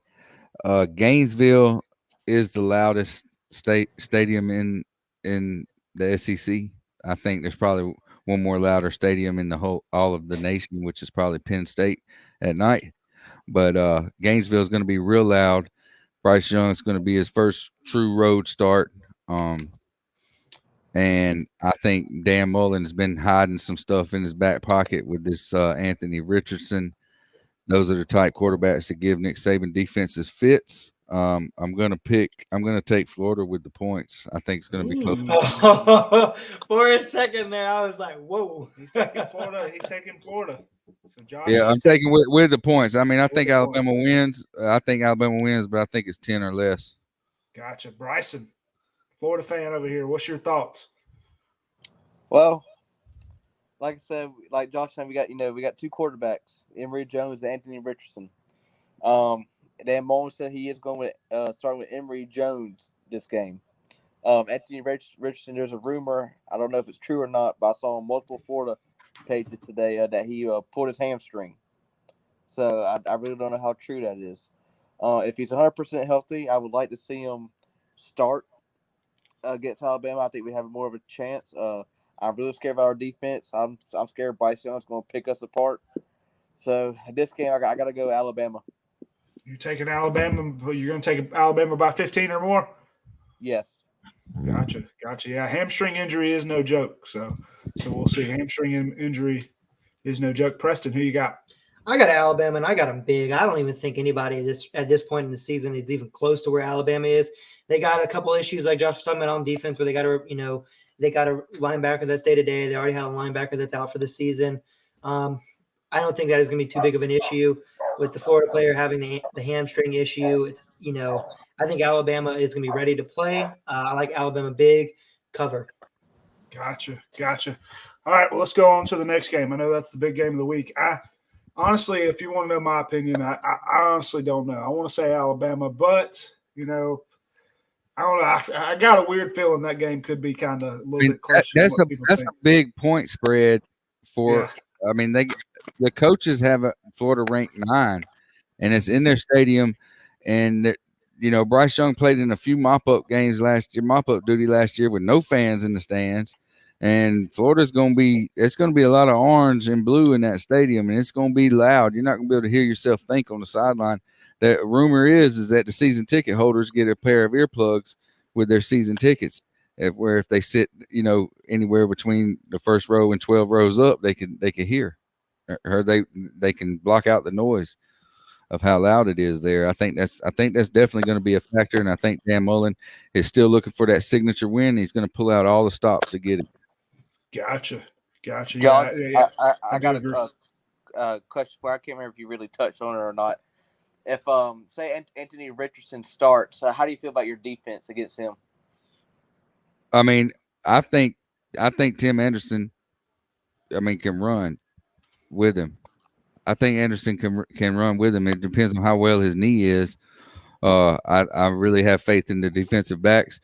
Gainesville is the loudest stadium in the SEC. I think there's probably one more louder stadium in all of the nation, which is probably Penn State at night. But Gainesville is going to be real loud. Bryce Young is going to be his first true road start. And I think Dan Mullen has been hiding some stuff in his back pocket with this Anthony Richardson. Those are the type quarterbacks that give Nick Saban defenses fits. I'm going to take Florida with the points. I think it's going to be close. For a second there, I was like, whoa. He's taking Florida. So Josh, I'm taking with the points. I mean, I think Alabama wins. But I think it's 10 or less. Gotcha. Bryson, Florida fan over here. What's your thoughts? Well, like I said, like Josh said, we got two quarterbacks, Emory Jones and Anthony Richardson. Dan Mullen said he is going with starting with Emory Jones this game. Anthony Richardson, there's a rumor, I don't know if it's true or not, but I saw on multiple Florida pages today that he pulled his hamstring. So I really don't know how true that is. If he's 100% healthy, I would like to see him start against Alabama. I think we have more of a chance. I'm really scared about our defense. I'm scared Bryce Young's going to pick us apart. So this game, I got to go Alabama. You're taking Alabama. You're going to take Alabama by 15 or more? Yes. Gotcha. Yeah, hamstring injury is no joke. So we'll see. Hamstring injury is no joke. Preston, who you got? I got Alabama, and I got them big. I don't even think anybody at this point in the season is even close to where Alabama is. They got a couple issues, like Josh was talking about, on defense, where they got a linebacker that's day to day. They already have a linebacker that's out for the season. I don't think that is going to be too big of an issue with the Florida player having the hamstring issue. It's I think Alabama is going to be ready to play. I like Alabama big cover. Gotcha. All right, well, let's go on to the next game. I know that's the big game of the week. Honestly, if you want to know my opinion, I honestly don't know. I want to say Alabama, but I don't know. I got a weird feeling that game could be kind of a little bit closer. That's a big point spread for. Yeah. I mean, the coaches have Florida ranked 9, and it's in their stadium. And Bryce Young played in a few mop-up duty last year with no fans in the stands. And Florida's going to be, it's going to be a lot of orange and blue in that stadium, and it's going to be loud. You're not going to be able to hear yourself think on the sideline. The rumor is that the season ticket holders get a pair of earplugs with their season tickets. If they sit, anywhere between the first row and 12 rows up, they can hear, or they can block out the noise of how loud it is there. I think that's definitely going to be a factor, and I think Dan Mullen is still looking for that signature win. He's going to pull out all the stops to get it. Gotcha. John, Yeah. I got agree. a question for. I can't remember if you really touched on it or not. If say Anthony Richardson starts, how do you feel about your defense against him? I mean, I think Tim Anderson, can run with him. I think Anderson can run with him. It depends on how well his knee is. I really have faith in the defensive backs,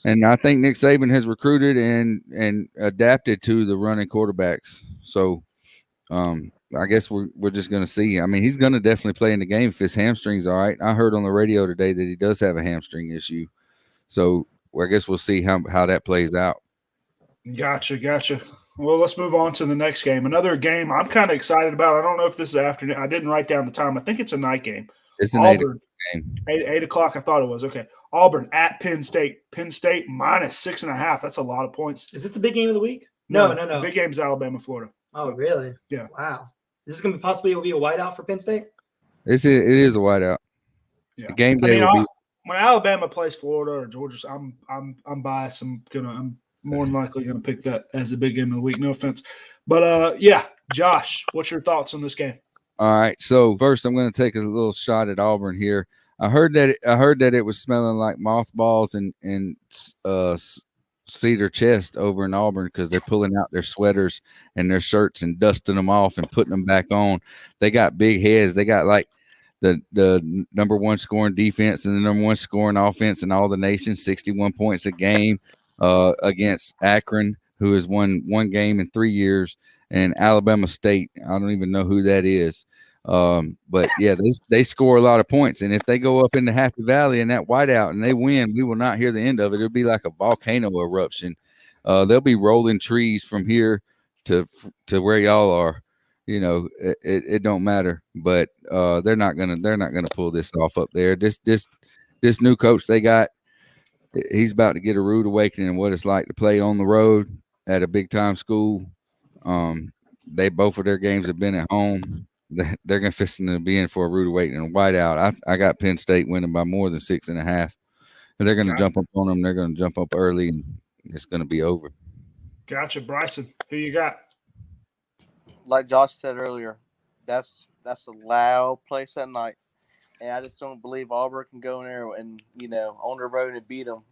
and I think Nick Saban has recruited and adapted to the running quarterbacks. So, I guess we're just going to see. I mean, he's going to definitely play in the game if his hamstring's all right. I heard on the radio today that he does have a hamstring issue. So, I guess we'll see how that plays out. Gotcha. Well, let's move on to the next game. Another game I'm kind of excited about. I don't know if this is afternoon. I didn't write down the time. I think it's a night game. It's an Auburn, 8 game. 8 o'clock. I thought it was. Okay. Auburn at Penn State. Penn State minus 6.5. That's a lot of points. Is this the big game of the week? No. The big game's Alabama, Florida. Oh, really? Yeah. Wow. Is this going to possibly be a whiteout for Penn State? It is a whiteout. Yeah. The game day will be. When Alabama plays Florida or Georgia, I'm biased. I'm more than likely going to pick that as the big game of the week. No offense. But, Josh, what's your thoughts on this game? All right. So first I'm going to take a little shot at Auburn here. I heard that it was smelling like mothballs and cedar chest over in Auburn because they're pulling out their sweaters and their shirts and dusting them off and putting them back on. They got big heads. They got like the number one scoring defense and the number one scoring offense in all the nation, 61 points a game against Akron, who has won one game in 3 years, and Alabama State. I don't even know who that is. But yeah, they score a lot of points. And if they go up into Happy Valley in that whiteout and they win, we will not hear the end of it. It'll be like a volcano eruption. They'll be rolling trees from here to where y'all are. It don't matter, but they're not gonna pull this off up there. This new coach they got, he's about to get a rude awakening in what it's like to play on the road at a big time school. They both of their games have been at home. They're gonna fixing to be in for a rude awakening and whiteout. I got Penn State winning by more than 6.5. And they're gonna jump up on them. They're gonna jump up early, and it's gonna be over. Gotcha, Bryson. Who you got? Like Josh said earlier, that's a loud place that night, and I just don't believe Auburn can go in there and on the road and beat them.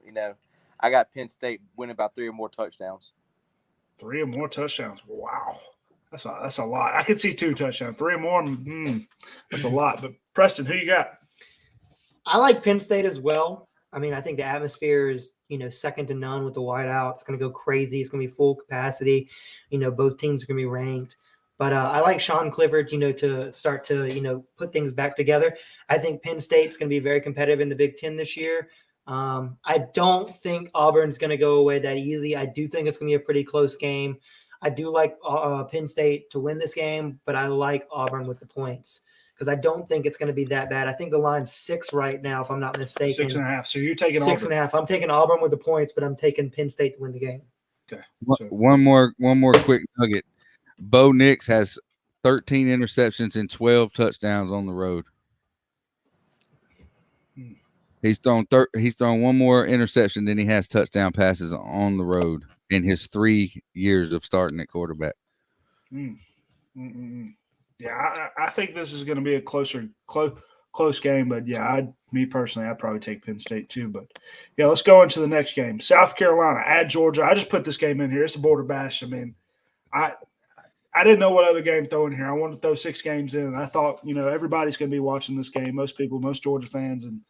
I got Penn State winning by 3 or more touchdowns. 3 or more touchdowns. Wow, that's a lot. I could see 2 touchdowns. 3 or more. That's a lot. But Preston, who you got? I like Penn State as well. I mean, I think the atmosphere is, second to none with the whiteout. It's going to go crazy. It's going to be full capacity. Both teams are going to be ranked. But I like Sean Clifford, to start to, put things back together. I think Penn State's going to be very competitive in the Big Ten this year. I don't think Auburn's going to go away that easy. I do think it's going to be a pretty close game. I do like Penn State to win this game, but I like Auburn with the points because I don't think it's going to be that bad. I think the line's 6 right now, if I'm not mistaken. 6.5. So you're taking 6.5. I'm taking Auburn with the points, but I'm taking Penn State to win the game. Okay. One more quick nugget. Bo Nix has 13 interceptions and 12 touchdowns on the road. He's thrown one more interception than he has touchdown passes on the road in his 3 years of starting at quarterback. Yeah, I think this is going to be a close game. But yeah, me personally, I'd probably take Penn State too. But yeah, let's go into the next game. South Carolina at Georgia. I just put this game in here. It's a border bash. I mean, I didn't know what other game to throw in here. I wanted to throw 6 games in. And I thought, everybody's going to be watching this game. Most people, most Georgia fans, and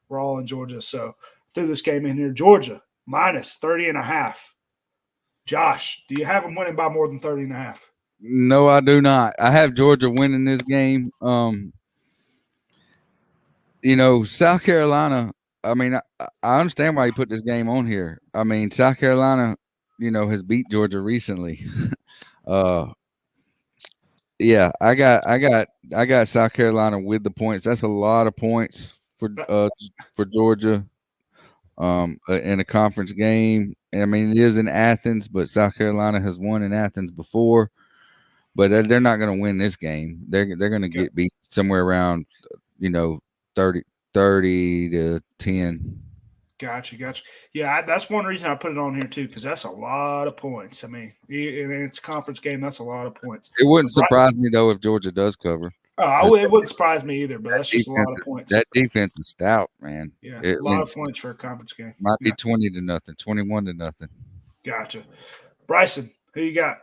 we're all in Georgia. So I threw this game in here. Georgia minus 30.5. Josh, do you have them winning by more than 30.5? No, I do not. I have Georgia winning this game. South Carolina, I mean, I understand why you put this game on here. I mean, South Carolina has beat Georgia recently. Yeah, I got South Carolina with the points. That's a lot of points for Georgia in a conference game. I mean, it is in Athens, but South Carolina has won in Athens before. But they're not going to win this game. They're going to get beat somewhere around 30 to 10. Gotcha. Yeah, that's one reason I put it on here too, because that's a lot of points. I mean, it's a conference game. That's a lot of points. It wouldn't surprise me though if Georgia does cover. It wouldn't surprise me either, but that's just a lot of points. That defense is stout, man. Yeah, a lot of points for a conference game. Might be 20 to nothing, 21 to nothing. Gotcha. Bryson, who you got?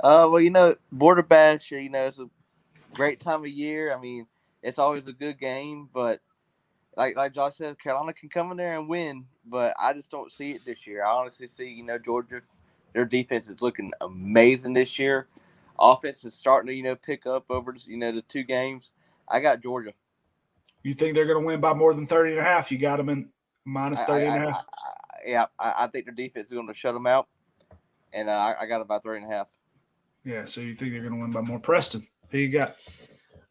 Well, Border Bash, it's a great time of year. I mean, it's always a good game, but like Josh said, Carolina can come in there and win, but I just don't see it this year. I honestly see, Georgia, their defense is looking amazing this year. Offense is starting to, pick up over, the 2 games. I got Georgia. You think they're going to win by more than 30.5? You got them in minus 30.5? Yeah, I think their defense is going to shut them out, and I got about 30.5. Yeah, so you think they're going to win by more. Preston, who you got?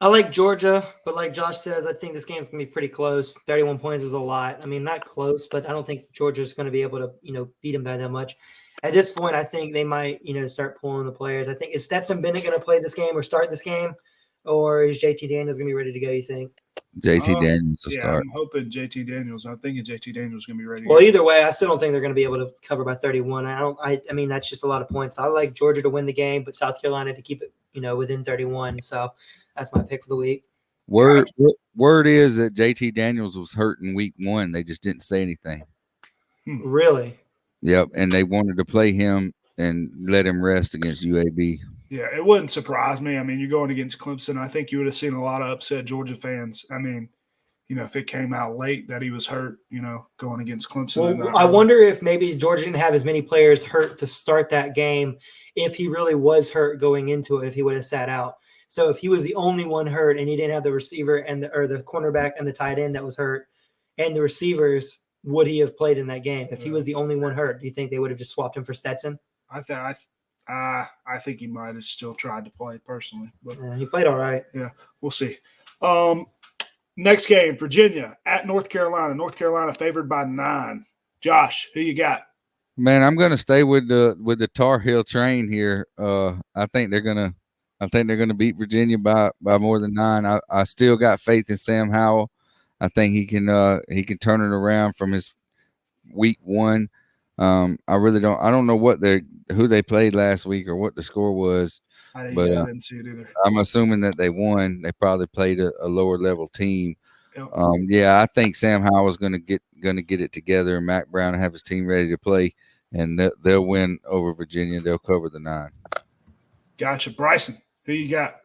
I like Georgia, but like Josh says, I think this game's going to be pretty close. 31 points is a lot. I mean, not close, but I don't think Georgia's going to be able to, beat them by that much. At this point, I think they might, start pulling the players. I think is Stetson Bennett going to play this game or start this game, or is JT Daniels going to be ready to go, you think? JT Daniels to start. I'm hoping JT Daniels. I'm thinking JT Daniels is going to be ready. Well, either way, I still don't think they're going to be able to cover by 31. I mean, that's just a lot of points. I like Georgia to win the game, but South Carolina to keep it, within 31. So that's my pick for the week. Word is that JT Daniels was hurt in week 1. They just didn't say anything. Really? Yep, and they wanted to play him and let him rest against UAB. Yeah, it wouldn't surprise me. I mean, you're going against Clemson. I think you would have seen a lot of upset Georgia fans. I mean, if it came out late that he was hurt, going against Clemson. Well, I wonder if maybe Georgia didn't have as many players hurt to start that game. If he really was hurt going into it, if he would have sat out. So if he was the only one hurt and he didn't have the receiver and the cornerback and the tight end that was hurt and the receivers, would he have played in that game? If he was the only one hurt, do you think they would have just swapped him for Stetson? I think he might have still tried to play personally. But he played all right. Yeah, we'll see. Next game, Virginia at North Carolina. North Carolina favored by 9. Josh, who you got? Man, I'm gonna stay with the Tar Heel train here. I think they're gonna beat Virginia by more than 9. I still got faith in Sam Howell. I think he can turn it around from his week 1. I don't know who they played last week or what the score was. I didn't see it either. I'm assuming that they won. They probably played a lower level team. Yep. Yeah, I think Sam Howell is gonna get it together, and Mac Brown have his team ready to play, and they'll win over Virginia. They'll cover the 9. Gotcha. Bryson, who you got?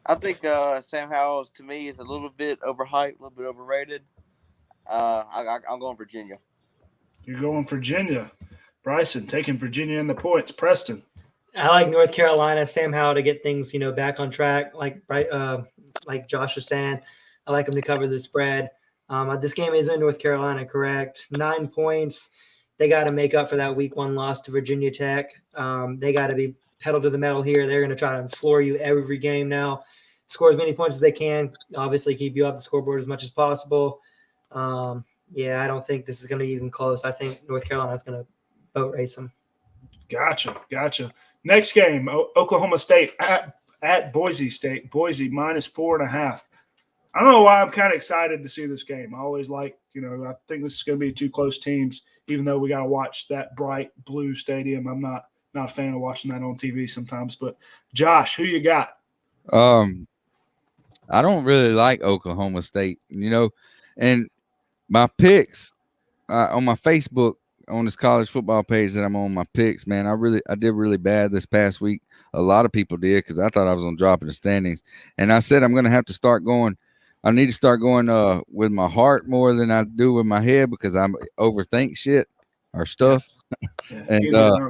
I think Sam Howell, to me, is a little bit overhyped, a little bit overrated. I'm going Virginia. You're going Virginia. Bryson taking Virginia in the points. Preston. I like North Carolina, Sam Howell to get things, back on track. Like Josh was saying, I like him to cover the spread. This game is in North Carolina, correct? 9 points. They got to make up for that week 1 loss to Virginia Tech. They got to be pedal to the metal here. They're going to try to floor you every game now. Score as many points as they can. Obviously, keep you off the scoreboard as much as possible. Yeah, I don't think this is going to be even close. I think North Carolina is going to boat race them. Gotcha. Next game, Oklahoma State at Boise State. Boise minus 4.5. I don't know why I'm kind of excited to see this game. I always I think this is going to be 2 close teams, even though we got to watch that bright blue stadium. I'm not a fan of watching that on TV sometimes. But, Josh, who you got? I don't really like Oklahoma State, and my picks on my Facebook on this college football page that I'm on, my picks, man, I did really bad this past week. A lot of people did because I thought I was going to drop in the standings. And I said I'm going to have to start going. I need to start going with my heart more than I do with my head because I overthink shit or stuff. Yeah.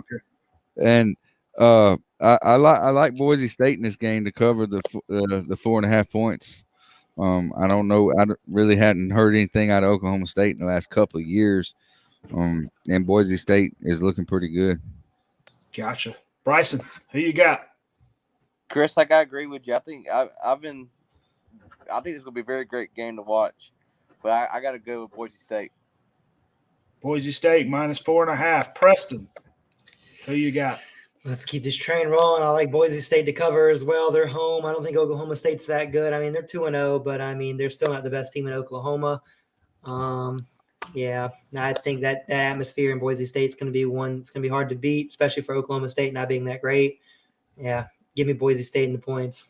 I like Boise State in this game to cover the 4.5 points. I don't know. I really hadn't heard anything out of Oklahoma State in the last couple of years. And Boise State is looking pretty good. Gotcha. Bryson, who you got? Chris, I gotta agree with you. I think it's gonna be a very great game to watch, but I gotta go with Boise State. Boise State -4.5. Preston, who you got? Let's keep this train rolling. I like Boise State to cover as well. They're home. I don't think Oklahoma State's that good. I mean, they're 2-0, but I mean, they're still not the best team in Oklahoma. Yeah, I think that atmosphere in Boise State's going to be one that's going to be hard to beat, especially for Oklahoma State not being that great. Yeah, give me Boise State in the points.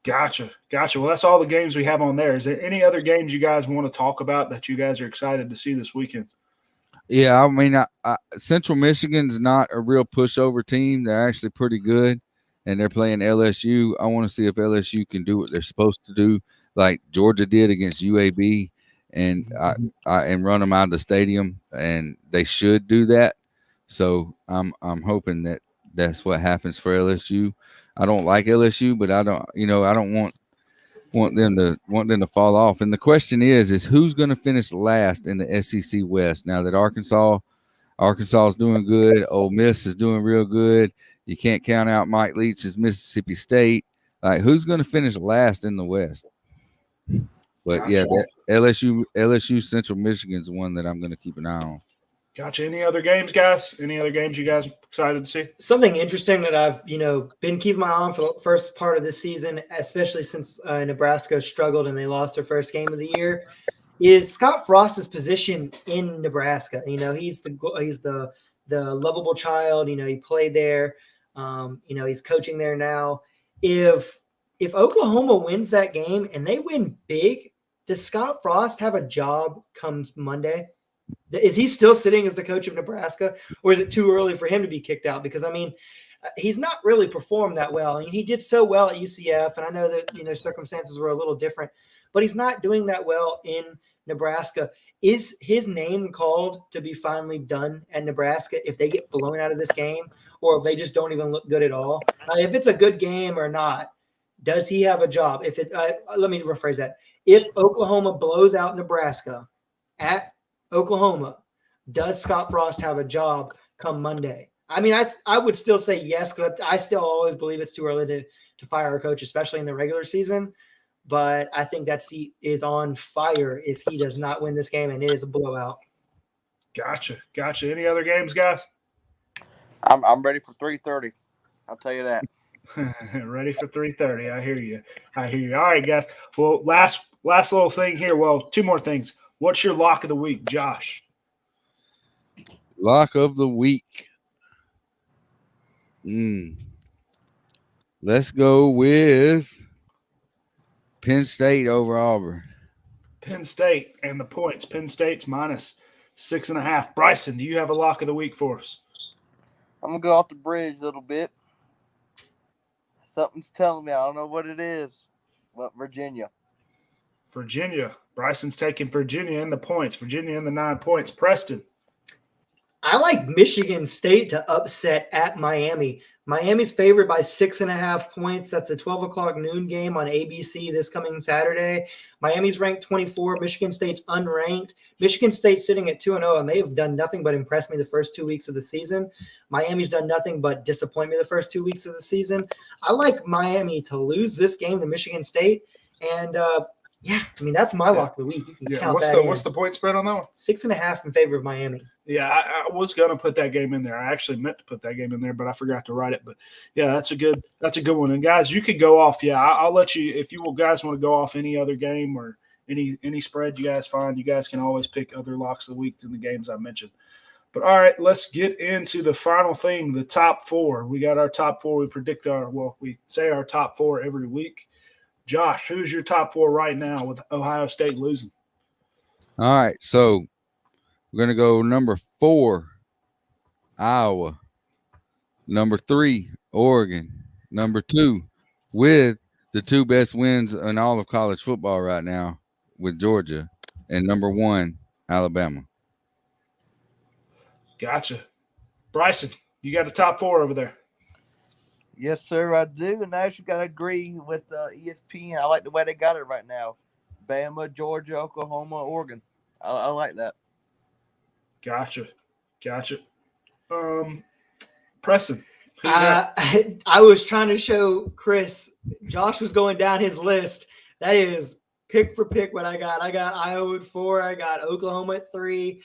Gotcha. Well, that's all the games we have on there. Is there any other games you guys want to talk about that you guys are excited to see this weekend? Yeah, I mean, Central Michigan's not a real pushover team. They're actually pretty good, and they're playing LSU. I want to see if LSU can do what they're supposed to do, like Georgia did against UAB, and run them out of the stadium. And they should do that. So I'm hoping that that's what happens for LSU. I don't like LSU, but I don't want them to fall off. And the question is who's going to finish last in the SEC West now that Arkansas is doing good, Ole Miss is doing real good. You can't count out Mike Leach's Mississippi State. Like, who's going to finish last in the West? But Gotcha. yeah, that LSU Central Michigan's the one that I'm going to keep an eye on. Gotcha. Any other games, guys? Any other games you guys excited to see? Something interesting that I've been keeping my eye on for the first part of this season, especially since Nebraska struggled and they lost their first game of the year, is Scott Frost's position in Nebraska. He's the lovable child. He played there. He's coaching there now. If Oklahoma wins that game and they win big, does Scott Frost have a job come Monday? Is he still sitting as the coach of Nebraska, or is it too early for him to be kicked out? Because, I mean, he's not really performed that well. I mean, he did so well at UCF, and I know that, circumstances were a little different, but he's not doing that well in Nebraska. Is his name called to be finally done at Nebraska if they get blown out of this game, or if they just don't even look good at all? If it's a good game or not, does he have a job? Let me rephrase that. If Oklahoma blows out Nebraska at Oklahoma, does Scott Frost have a job come Monday? I mean, I would still say yes, because I still always believe it's too early to fire a coach, especially in the regular season. But I think that seat is on fire if he does not win this game, and it is a blowout. Gotcha. Any other games, guys? I'm ready for 3:30. I'll tell you that. Ready for 3:30. I hear you. All right, guys. Well, last little thing here. Well, two more things. What's your lock of the week, Josh? Lock of the week. Let's go with Penn State over Auburn. Penn State and the points. Penn State's -6.5. Bryson, do you have a lock of the week for us? I'm going to go off the bridge a little bit. Something's telling me. I don't know what it is. But Virginia. Bryson's taking Virginia in the points. Virginia in the 9 points. Preston. I like Michigan State to upset at Miami. Miami's favored by 6.5 points. That's the 12 o'clock noon game on ABC this coming Saturday. Miami's ranked 24. Michigan State's unranked. Michigan State's sitting at 2-0, and they have done nothing but impress me the first 2 weeks of the season. Miami's done nothing but disappoint me the first 2 weeks of the season. I like Miami to lose this game to Michigan State, and yeah, I mean, that's my lock of the week. You can count what's the point spread on that one? 6.5 in favor of Miami. Yeah, I was gonna put that game in there. I actually meant to put that game in there, but I forgot to write it. But yeah, that's a good one. And guys, you could go off. Yeah, I'll let you if you guys want to go off any other game or any spread you guys find. You guys can always pick other locks of the week than the games I mentioned. But all right, let's get into the final thing, the top 4. We got our top 4. We say our top 4 every week. Josh, who's your top 4 right now with Ohio State losing? All right, so we're going to go number 4, Iowa. Number 3, Oregon. Number 2, with the 2 best wins in all of college football right now with Georgia. And number 1, Alabama. Gotcha. Bryson, you got a top 4 over there. Yes, sir, I do. And I actually got to agree with ESPN. I like the way they got it right now. Bama, Georgia, Oklahoma, Oregon. I like that. Gotcha. Preston. Who you got? I was trying to show Chris. Josh was going down his list. That is pick for pick what I got. I got Iowa at 4. I got Oklahoma at 3.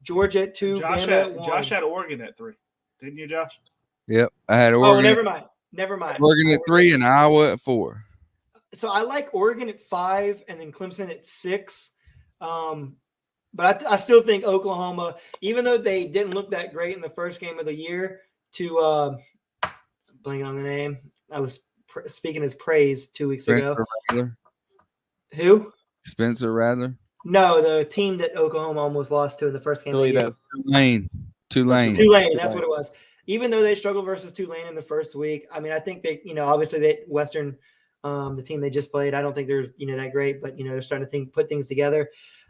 Georgia at 2. Bama at 1. Josh had Oregon at 3. Didn't you, Josh? Yep, I had Oh, Oregon. never mind. Oregon at 3 and Iowa at 4. So I like Oregon at 5 and then Clemson at 6. But I still think Oklahoma, even though they didn't look that great in the first game of the year, to blanking on the name, I was speaking as praise 2 weeks ago. Rattler. Who? Spencer Rattler. No, the team that Oklahoma almost lost to in the first game of the year. Tulane. That's what it was. Even though they struggled versus Tulane in the first week, I mean, I think they, obviously they Western, the team they just played, I don't think they're, that great, but they're starting to put things together.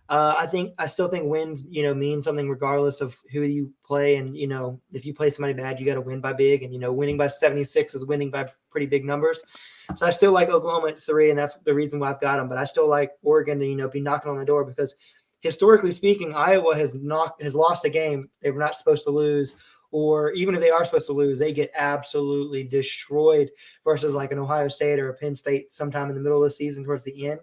I still think wins, mean something regardless of who you play. And, if you play somebody bad, you got to win by big, and, winning by 76 is winning by pretty big numbers. So I still like Oklahoma at 3, and that's the reason why I've got them. But I still like Oregon to, be knocking on the door because historically speaking, Iowa has lost a game they were not supposed to lose, or even if they are supposed to lose, they get absolutely destroyed versus like an Ohio State or a Penn State sometime in the middle of the season towards the end.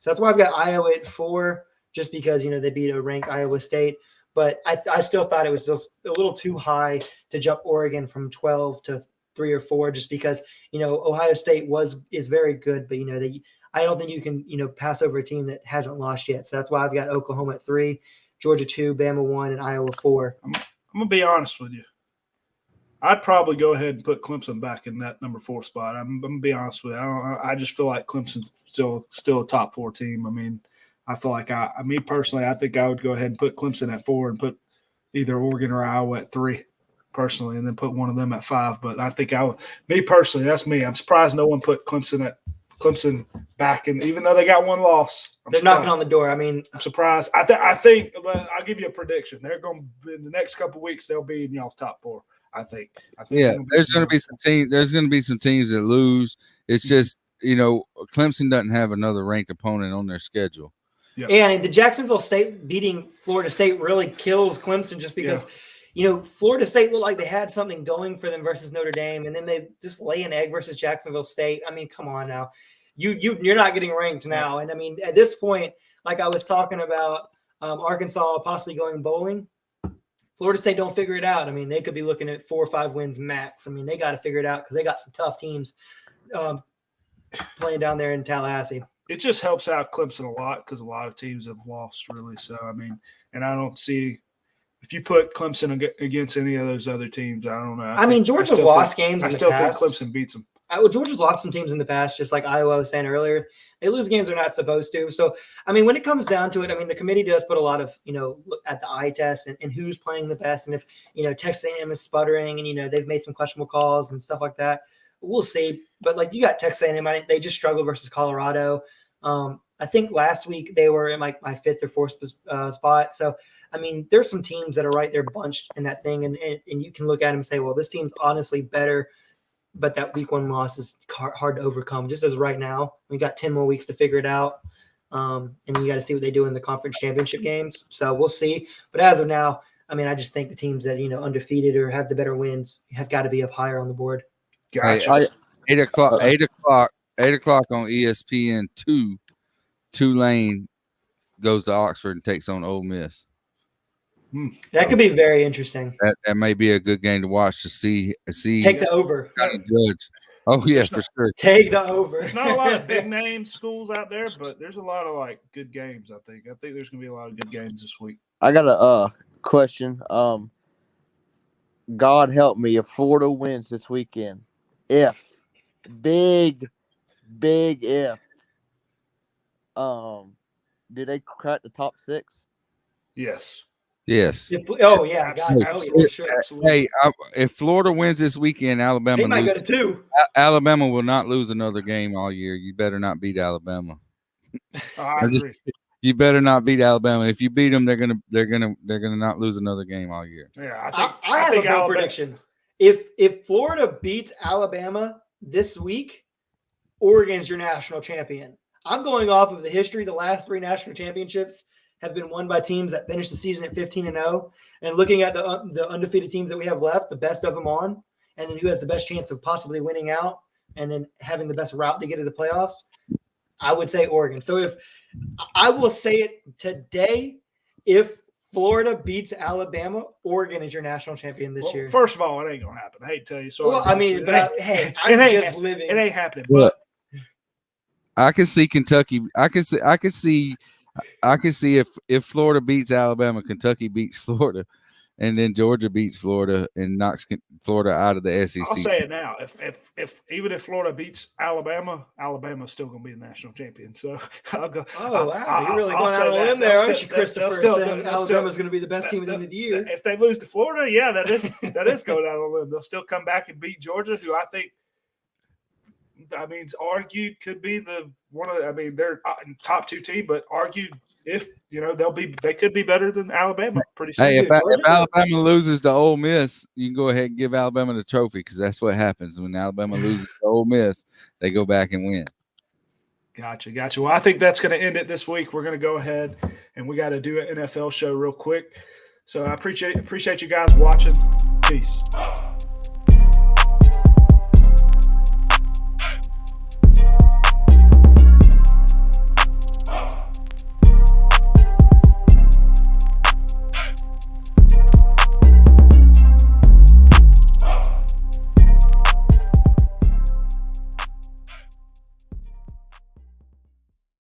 So that's why I've got Iowa at 4, just because, they beat a ranked Iowa State. But I still thought it was just a little too high to jump Oregon from 12 to 3 or 4, just because, Ohio State is very good, but, I don't think you can, pass over a team that hasn't lost yet. So that's why I've got Oklahoma at 3, Georgia 2, Bama 1, and Iowa 4. I'm going to be honest with you. I'd probably go ahead and put Clemson back in that number 4 spot. I'm going to be honest with you. I just feel like Clemson's still a top 4 team. I mean, I feel like me personally, I think I would go ahead and put Clemson at 4 and put either Oregon or Iowa at 3 personally, and then put one of them at 5. But I think me personally, that's me. I'm surprised no one put Clemson back in, even though they got one loss. They're knocking on the door. I mean, I'm surprised. I think I'll give you a prediction. They're going to, in the next couple of weeks, they'll be in y'all's top 4. I think yeah, there's going to be some teams. There's going to be some teams that lose. It's just Clemson doesn't have another ranked opponent on their schedule. Yeah. And the Jacksonville State beating Florida State really kills Clemson just because, Florida State looked like they had something going for them versus Notre Dame, and then they just lay an egg versus Jacksonville State. I mean, come on now. You're not getting ranked now. And, I mean, at this point, like I was talking about Arkansas possibly going bowling, Florida State don't figure it out. I mean, they could be looking at 4 or 5 wins max. I mean, they got to figure it out because they got some tough teams playing down there in Tallahassee. It just helps out Clemson a lot because a lot of teams have lost, really. So, I mean, and I don't see if you put Clemson against any of those other teams, I don't know. I mean, Georgia's lost games in the past. I still think Clemson beats them. Georgia's lost some teams in the past, just like Iowa was saying earlier. They lose games they're not supposed to. So, I mean, when it comes down to it, I mean, the committee does put a lot of, look at the eye test and who's playing the best. And if, Texas A&M is sputtering and, they've made some questionable calls and stuff like that, we'll see. But, like, you got Texas A&M, they just struggled versus Colorado. I think last week they were in like my 5th or 4th spot. So, I mean, there's some teams that are right there bunched in that thing. And you can look at them and say, well, this team's honestly better, but that week 1 loss is hard to overcome. Just as right now, we got 10 more weeks to figure it out. And you got to see what they do in the conference championship games. So we'll see. But as of now, I mean, I just think the teams that, undefeated or have the better wins have got to be up higher on the board. Gotcha. 8 o'clock on ESPN 2. Tulane goes to Oxford and takes on Ole Miss. That could be very interesting. That may be a good game to watch to see. Take the over. Judge. Oh yeah, for sure. Take the over. There's not a lot of big name schools out there, but there's a lot of like good games. I think there's gonna be a lot of good games this week. I got a question. God help me if Florida wins this weekend. If big if. Did they crack the top 6? Yes. Yes. For sure. Hey, if Florida wins this weekend, Alabama they might go to 2. Alabama will not lose another game all year. You better not beat Alabama. I agree. You better not beat Alabama. If you beat them, they're gonna not lose another game all year. Yeah, I have a bold prediction. If Florida beats Alabama this week, Oregon's your national champion. I'm going off of the history of the last 3 national championships. have been won by teams that finished the season at 15-0. And looking at the undefeated teams that we have left, the best of them on, and then who has the best chance of possibly winning out and then having the best route to get to the playoffs, I would say Oregon. So if I will say it today, if Florida beats Alabama, Oregon is your national champion this year. First of all, it ain't gonna happen. I hate to tell you. So well, I mean, but hey, I'm just living. It ain't happening. Look, I can see Kentucky. I can see if Florida beats Alabama, Kentucky beats Florida, and then Georgia beats Florida and knocks Florida out of the SEC. I'll say it now. If even if Florida beats Alabama, Alabama's still going to be the national champion. So I'll go. Oh wow, you're really going out on a limb there, aren't you, Christopher? Alabama's going to be the best team at the end of the year. If they lose to Florida, yeah, that is going out on a limb. They'll still come back and beat Georgia, who I think. I mean, it's argued could be the one of. I mean, they're top 2 team, but argued if they could be better than Alabama pretty soon. Hey, if Alabama loses to Ole Miss, you can go ahead and give Alabama the trophy because that's what happens when Alabama loses to Ole Miss. They go back and win. Gotcha. Well, I think that's going to end it this week. We're going to go ahead and we got to do an NFL show real quick. So I appreciate you guys watching. Peace.